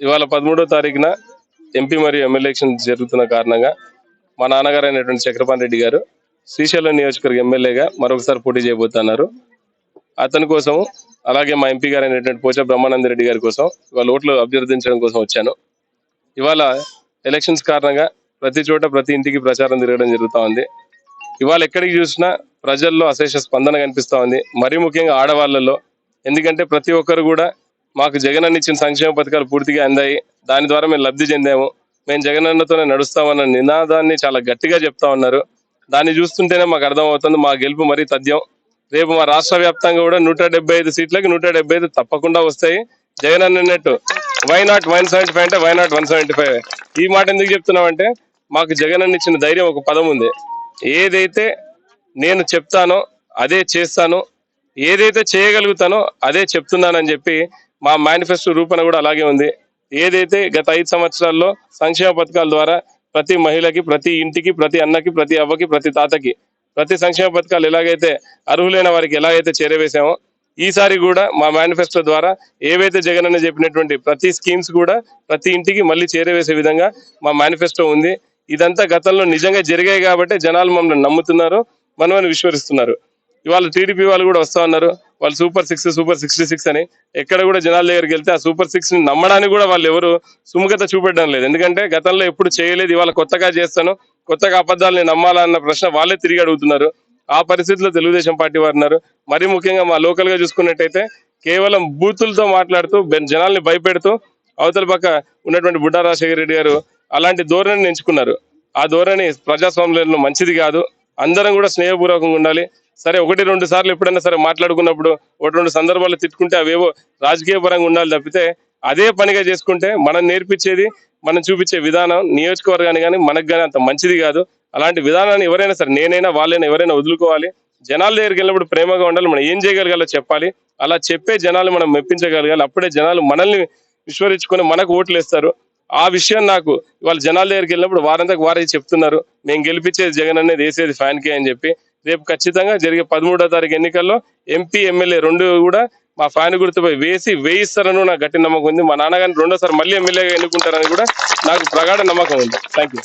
ఇవాళ 13వ తారీఖున ఎంపీ మరియు ఎమ్మెల్యే ఎలక్షన్ జరుగుతున్న కారణంగా మా నాన్నగారు అయినటువంటి చక్రపాణి రెడ్డి గారు శ్రీశైలం నియోజకవర్గ ఎమ్మెల్యేగా మరొకసారి పోటీ చేయబోతున్నారు. అతని కోసం అలాగే మా ఎంపీ గారు అయినటువంటి పోచా బ్రహ్మానంద రెడ్డి గారి కోసం ఇవాళ ఓట్లు అభ్యర్థించడం కోసం వచ్చాను. ఇవాళ ఎలక్షన్స్ కారణంగా ప్రతి చోట ప్రతి ఇంటికి ప్రచారం తిరగడం జరుగుతూ ఉంది. ఇవాళ ఎక్కడికి చూసినా ప్రజల్లో అశేష స్పందన కనిపిస్తూ ఉంది, మరీ ముఖ్యంగా ఆడవాళ్లలో. ఎందుకంటే ప్రతి ఒక్కరు కూడా మాకు జగన్ అన్న ఇచ్చిన సంక్షేమ పథకాలు పూర్తిగా అందాయి, దాని ద్వారా మేము లబ్ధి చెందాము, మేము జగన్ అన్నతోనే నడుస్తామన్న నినాదాన్ని చాలా గట్టిగా చెప్తా ఉన్నారు. దాన్ని చూస్తుంటేనే మాకు అర్థమవుతుంది మా గెలుపు మరీ తథ్యం. రేపు మా రాష్ట్ర వ్యాప్తంగా కూడా 175 సీట్లకి 175 తప్పకుండా వస్తాయి. జగన్ అన్నట్టు వై నాట్ 175 అంటే వై నాట్ 175. ఈ మాట ఎందుకు చెప్తున్నామంటే మాకు జగన్ అన్న ఇచ్చిన ధైర్యం ఒక పదం ఉంది, ఏదైతే నేను చెప్తానో అదే చేస్తాను, ఏదైతే చేయగలుగుతానో అదే చెప్తున్నానని చెప్పి మా మేనిఫెస్టో రూపణ కూడా అలాగే ఉంది. ఏదైతే గత 5 సంవత్సరాల్లో సంక్షేమ పథకాల ద్వారా ప్రతి మహిళకి, ప్రతి ఇంటికి, ప్రతి అన్నకి, ప్రతి అవ్వకి, ప్రతి తాతకి ప్రతి సంక్షేమ పథకాలు ఎలాగైతే అర్హులైన వారికి ఎలాగైతే చేరవేశామో, ఈసారి కూడా మా మేనిఫెస్టో ద్వారా ఏవైతే జగన్ అన్న చెప్పినటువంటి ప్రతి స్కీమ్స్ కూడా ప్రతి ఇంటికి మళ్ళీ చేరవేసే విధంగా మా మేనిఫెస్టో ఉంది. ఇదంతా గతంలో నిజంగా జరిగాయి కాబట్టి జనాలు మమ్మల్ని నమ్ముతున్నారు, మనమని విశ్వసిస్తున్నారు. ఇవాళ టీడీపీ వాళ్ళు కూడా వస్తా ఉన్నారు, వాళ్ళు సూపర్ 6, సూపర్ 66 అని. ఎక్కడ కూడా జనాల దగ్గరికి వెళ్తే ఆ సూపర్ 6 ని నమ్మడానికి కూడా వాళ్ళు ఎవరు సుముఖత చూపెట్టడం లేదు. ఎందుకంటే గతంలో ఎప్పుడు చేయలేదు, ఇవాళ కొత్తగా చేస్తాను, కొత్తగా అబద్ధాలని నమ్మాలన్న ప్రశ్న వాళ్ళే తిరిగి అడుగుతున్నారు. ఆ పరిస్థితిలో తెలుగుదేశం పార్టీ వారు ఉన్నారు. మరీ ముఖ్యంగా మా లోకల్ గా చూసుకున్నట్టయితే కేవలం బూతులతో మాట్లాడుతూ జనాల్ని భయపెడుతూ అవతల పక్క ఉన్నటువంటి బుడ్డా రాజశేఖర రెడ్డి గారు అలాంటి ధోరణిని ఎంచుకున్నారు. ఆ ధోరణి ప్రజాస్వామ్యంలో మంచిది కాదు. అందరం కూడా స్నేహపూర్వకంగా ఉండాలి. సరే 1-2 సార్లు ఎప్పుడైనా సరే మాట్లాడుకున్నప్పుడు 1-2 సందర్భాలు తిట్టుకుంటే అవేవో రాజకీయ పరంగా ఉండాలి తప్పితే అదే పనిగా చేసుకుంటే మనం నేర్పించేది, మనం చూపించే విధానం నియోజకవర్గానికి కానీ మనకు కానీ అంత మంచిది కాదు. అలాంటి విధానాన్ని ఎవరైనా సరే, నేనైనా వాళ్ళైనా ఎవరైనా వదులుకోవాలి. జనాల దగ్గరికి వెళ్ళినప్పుడు ప్రేమగా ఉండాలి, మనం ఏం చేయగలగాలో చెప్పాలి. అలా చెప్పే జనాలు మనం మెప్పించగలగాలి. అప్పుడే జనాలు మనల్ని విశ్వరించుకొని మనకు ఓట్లు వేస్తారు. ఆ విషయం నాకు ఇవాళ జనాల దగ్గరికి వెళ్ళినప్పుడు వారంతకు వారే చెప్తున్నారు, మేము గెలిపించేది జగన్ అనేది వేసేది ఫ్యాన్ కే అని చెప్పి. రేపు ఖచ్చితంగా జరిగే 13వ తారీఖు ఎన్నికల్లో ఎంపీ ఎమ్మెల్యే 2 కూడా మా ఫ్యాన్ గుర్తుపై వేయిస్తారని నాకు గట్టి నమ్మకం ఉంది. మా నాన్నగారిని 2వ సారి మళ్ళీ ఎమ్మెల్యేగా ఎన్నుకుంటారని కూడా నాకు ప్రగాఢ నమ్మకం ఉంది. Thank you.